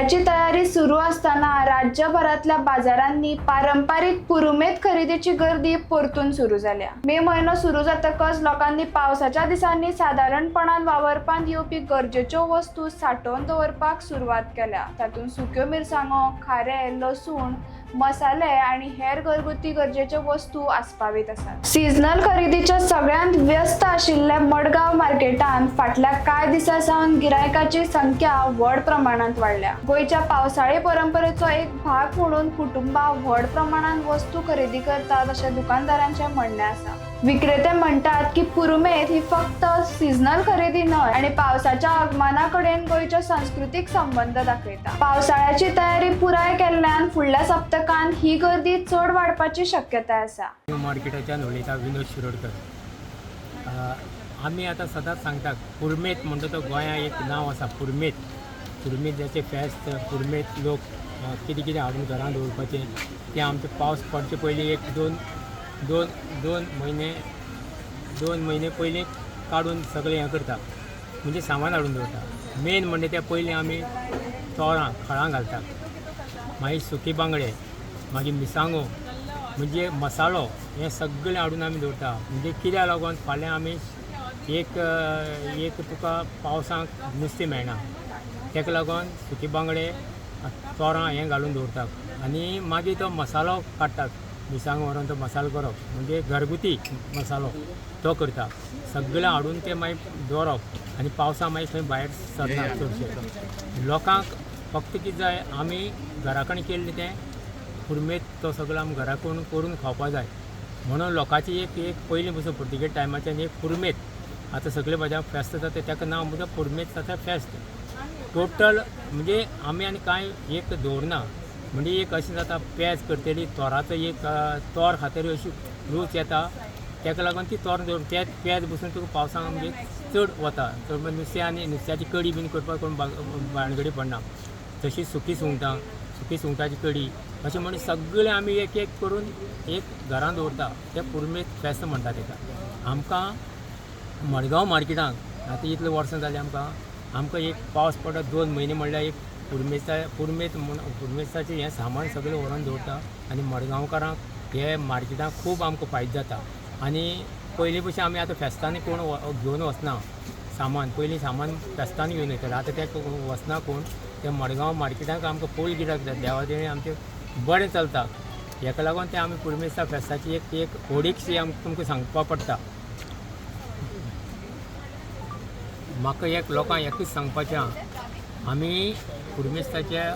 पावसाळ्याची तयारी सुरू असताना राज्यभरातल्या बाजारांनी पारंपरिक पुरुमेत खरेदीची गर्दी परतून सुरू झाल्या। मे महिना सुरू जातकच लोकांनी पावसाच्या दिसांनी साधारणपणान वावरपांत येवपी गरजेच्यो वस्तू साठोवन दवरपाक सुरवात केल्या। तातूंत सुक्यो मिरसांगो, खारें, लसूण, मसाले आणि हेर घरगुती गरजेच्यो वस्तू आस्पावीत आसात। सीजनल खरेदीच्या सगळ्यांत व्यस्त आशिल्ल्या मडगांव मार्केटात फाटल्या कांय दिसांसावन गिरायकाची संख्या व्हड प्रमाणात वाढल्या। गोयच्या पावसाळी परंपरेचो एक भाग म्हणून कुटुंबां व्हड प्रमाणात वस्तू खरेदी करतात अशें दुकानदारांचे म्हणणे आसा। विक्रेते म्हणतात की पुरुमेत ही फक्त सीजनल खरेदी न्हय आणि पावसाच्या आगमनाकडेन गोयच्या सांस्कृतिक संबंध दाखयता। पावसाळ्याची तयारी पुराय केल्ल्यान फुडल्या सप्तकांत ही गर्दी चड वाडपाची शक्यताय आसा। मार्केटाच्यान उलयता विनोद शिरोडकर। आमी आतां सदांच सांगतात पुरुमेत म्हणटा तो गोंयांत एक नांव आसा पुरुमेत। पुरुमेत जाचे फेस्त पुरुमेत लोक कितें कितें हाडून घरांत दवरपाचें तें आमचें पावस पडचे पयलीं एक दोन म्हयने पयलीं काडून सगळें हें करता म्हणजे सामान हाडून दवरता। मेन म्हणजे त्या पयलीं आमी तोरां खळां घालतात, मागीर सुकी बांगडे, मागीर मिरसांगो म्हणजे मसालो हें सगळें हाडून आमी दवरता। म्हणजे कित्याक लागून फाल्यां आमी एक तुका पावसाक नुस्तें मेळना तेका लागून सुकी बांगडे तोरां हें घालून दवरतात आनी मागीर तो मसालो काडटात। मिरसांगो व्हरून तो मसालो करप म्हणजे घरगुती मसालो तो करता। सगळें हाडून तें मागीर दवरप आनी पावसाक मागीर थंय भायर सरना चडशे लोकांक। फक्त कितें जाय आमी घरा कडेन केल्लें तें पुरुमेत तो सगळो आमी घरा करून खावपाक जाय म्हणून लोकांची एक पयलीं पसून पुर्तुगेज टायमाच्यान एक पुरुमेत आतां सगळे भाज्या फेस्त जाता तेका नांव म्हणजे पुरुमेत जाता फेस्त। टोटल म्हणजे आमी आनी कांय एक दवरना म्हणजे एक अशें जाता पेज करतली तोराचो एक तोर खातीर अशी रूच येता तेका लागून ती तोर दवरून पेज बसून तुका पावसाक म्हणजे चड वता चड नुस्तें आनी नुस्त्याची कडी बीन करपाक कोण भानगडी पडना। तशी सुकी सुंगटाची कडी अशें म्हणून सगळें आमी एक करून एक घरांत दवरता तें पुरुमेत फेस्त म्हणटा तेका। आमकां मडगांव मार्केटांत आतां इतलें वर्सां जालीं आमकां एक पावस पडटा 2 म्हयने म्हणल्यार एक पुरुमेताचें हें सामान सगळें व्हरून दवरता आनी मडगांवकारांक हे मार्केटांत खूब आमकां फायदो जाता। आनी पयलीं भशेन आमी आतां फेस्तांनी कोण घेवन वचना सामान, पयलीं सामान फेस्तांनी घेवन वयताले आतां तें वचना कोण। ते मडगांव मार्केटांत आमकां फूल गिरायक जाता, देवादेणी आमचें बरें चलता। हेका लागून तें आमी पुरुमेस्ता फेस्ताची एक ओडीकशी तुमकां सांगपा पडटा। म्हाका लोकांक एकच सांगपाचें आमी पुरुमेस्ताचें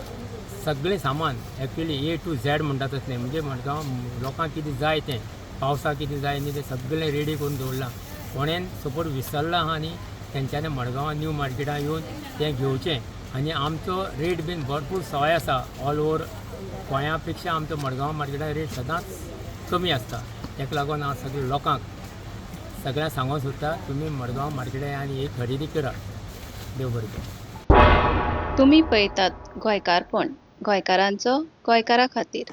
सगळें सामान एक्चुली A to Z म्हणटा तसलें म्हणजे मडगांव लोकांक कितें जाय तें पावसाक कितें जाय न्ही तें सगळें रेडी करून दवरलां। कोणेन सपोज विसरलां आहा न्ही तेंच्यांनी मडगांवां न्यू मार्केटां येवन तें घेवचें आनी आमचो रेट बीन भरपूर सवाय आसा। ऑल ओवर गोंया पेक्षा आमचो मडगांव मार्केटां रेट सदांच कमी आसता। तेका लागून हांव सगळ्या लोकांक सगळ्यांक सांगूंक सोदता तुमी मडगांव मार्केटां आनी ही खरेदी करात। देव बरें करूं। तुम्ही पळयतात गोंयकारपण, गोंयकारांचो गोंयकारा खातीर।